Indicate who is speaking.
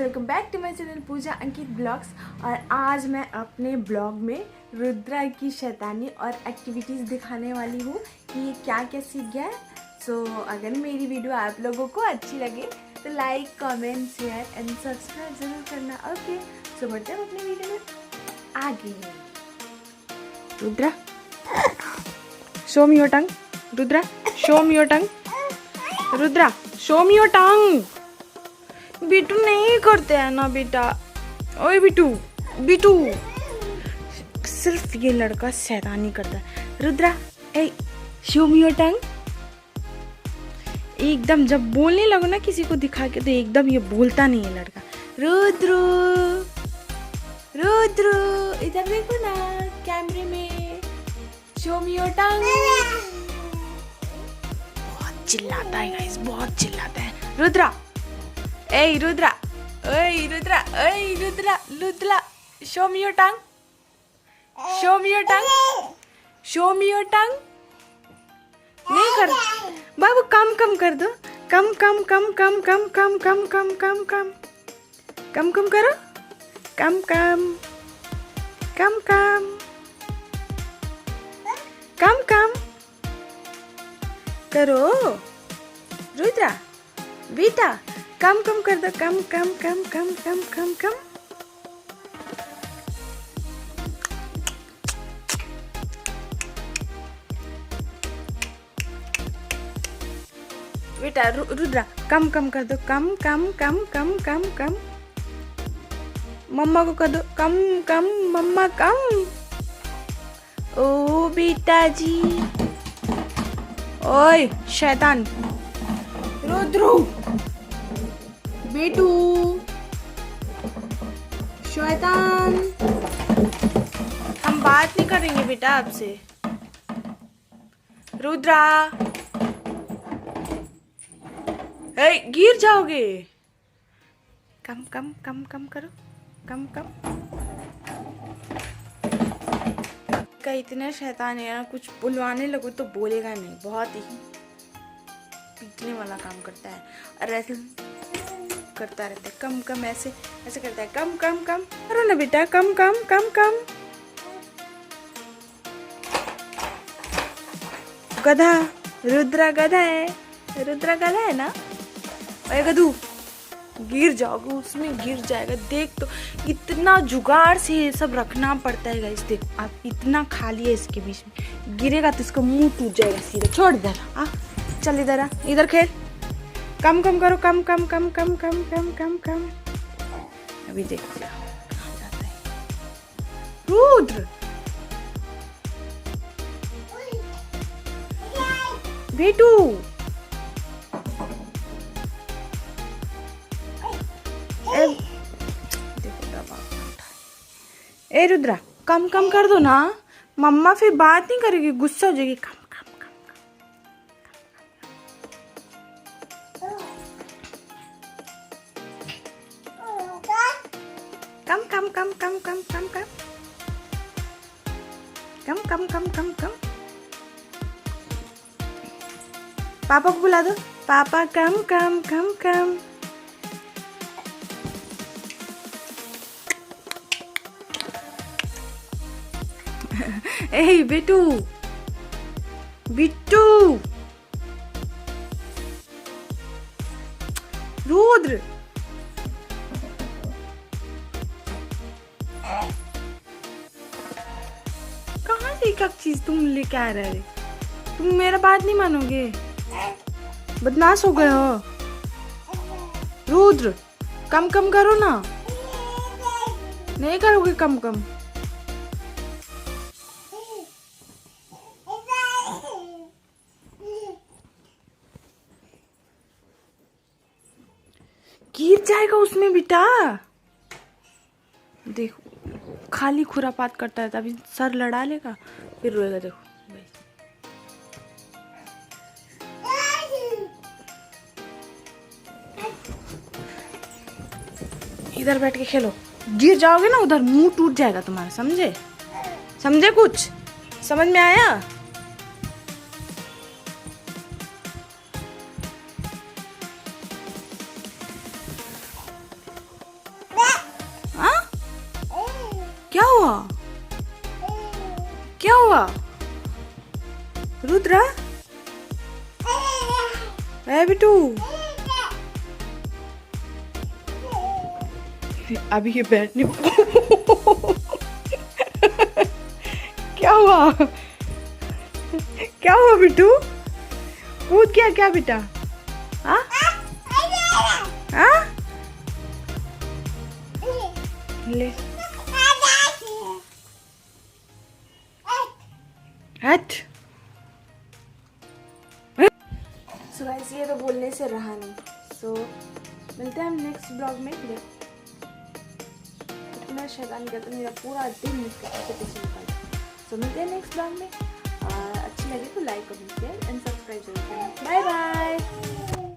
Speaker 1: Welcome back to my channel Pooja Ankit blogs. और आज मैं अपने ब्लॉग में रुद्रा की शैतानी और एक्टिविटीज़ दिखाने वाली हूँ कि ये क्या क्या सीख गया है। सो अगर मेरी वीडियो आप लोगों को अच्छी लगे तो like comment share and subscribe ज़रूर करना। ओके, सो बढ़ते हैं अपनी वीडियो में आगे। Rudra show me your tongue. Rudra show me your tongue. Rudra show me your tongue. Bittu नहीं करते हैं ना बेटा। ओए बिटू, बिटू सिर्फ ये लड़का शैतानी करता है। रुद्रा ए शो मी योर टंग। एकदम जब बोलने लगो ना किसी को दिखा के तो एकदम ये बोलता नहीं है लड़का। रुद्रू, रुद्रू इधर देखो ना कैमरे में। Show me your tongue. बहुत चिल्लाता है गाइस, बहुत चिल्लाता है। रुद्रा ए रुद्रा, ओए रुद्रा, ओए Rudra, Rudra show me your tongue. Show me your tongue. Show me your tongue. नहीं कर बाबू, कम कम कर दो। कम कम कम कम कम कम कम कम कम कम कम कम करो। कम कम कम कम कम कम करो। रुद्रा बेटा कम कम कर दो। कम कम कम कम कम कम कम। बेटा रुद्रा कम कम कर दो। कम कम कम कम कम कम। मम्मा को कर दो कम कम। मम्मा कम। ओ बेटा जी, ओए शैतान रुद्रू, बेटू शैतान। हम बात नहीं करेंगे बेटा आपसे। रुद्रा ए गिर जाओगे। कम कम कम कम करो। कम कम का इतना शैतान है ना, कुछ बुलवाने लगो तो बोलेगा नहीं। बहुत ही पीटने वाला काम करता है और ऐसे करता रहता है। कम कम ऐसे ऐसे करता है। कम कम कम करो ना बेटा। कम कम कम कम। गधा, रुद्रा गधा है। रुद्रा गधा है ना। अरे गधू गिर जाओगे, उसमें गिर जाएगा। देख तो इतना जुगाड़ से ये सब रखना पड़ता है गाइस। देखो आप इतना खाली है इसके बीच में, गिरेगा तो इसका मुंह टूट जाएगा सीधा। छोड़ इधर आ, चल इधर आ, इधर खेल। कम कम करो। कम कम कम कम कम कम कम कम। अभी देखते हैं कहाँ जाता है। रुद्र बेटू ए रुद्रा कम कम कर दो ना। मम्मा फिर बात नहीं करेगी, गुस्सा हो जाएगी। कम कम कम कम कम कम कम कम कम कम कम कम कम कम। पापा को बुला दो। पापा कम कम कम कम। ए बेटू, बिट्टू, रुद्र कहाँ से एक चीज तुम लेके आ रहे? तुम मेरा बात नहीं मानोगे, बदमाश हो गए हो। रुद्र कम कम करो ना। नहीं करोगे कम कम। गिर जाएगा उसमें बेटा। देखो खाली खुरापात करता है, तभी सर लड़ा लेगा फिर रोएगा। देखो इधर बैठ के खेलो। गिर जाओगे ना उधर मुंह टूट जाएगा तुम्हारा। समझे? समझे? कुछ समझ में आया? क्या हुआ? क्या हुआ रुद्रा? ए बिट्टू, अभी ये बैठने क्या हुआ? क्या हुआ बिट्टू? कूद गया क्या बेटा? हाँ हाँ ले हट। सो गाइस ये तो बोलने से रहा नहीं। सो मिलते हैं हम नेक्स्ट ब्लॉग में। इतना शैतान करता मेरा पूरा दिन इसके पीछे निकल। सो मिलते हैं नेक्स्ट ब्लॉग में।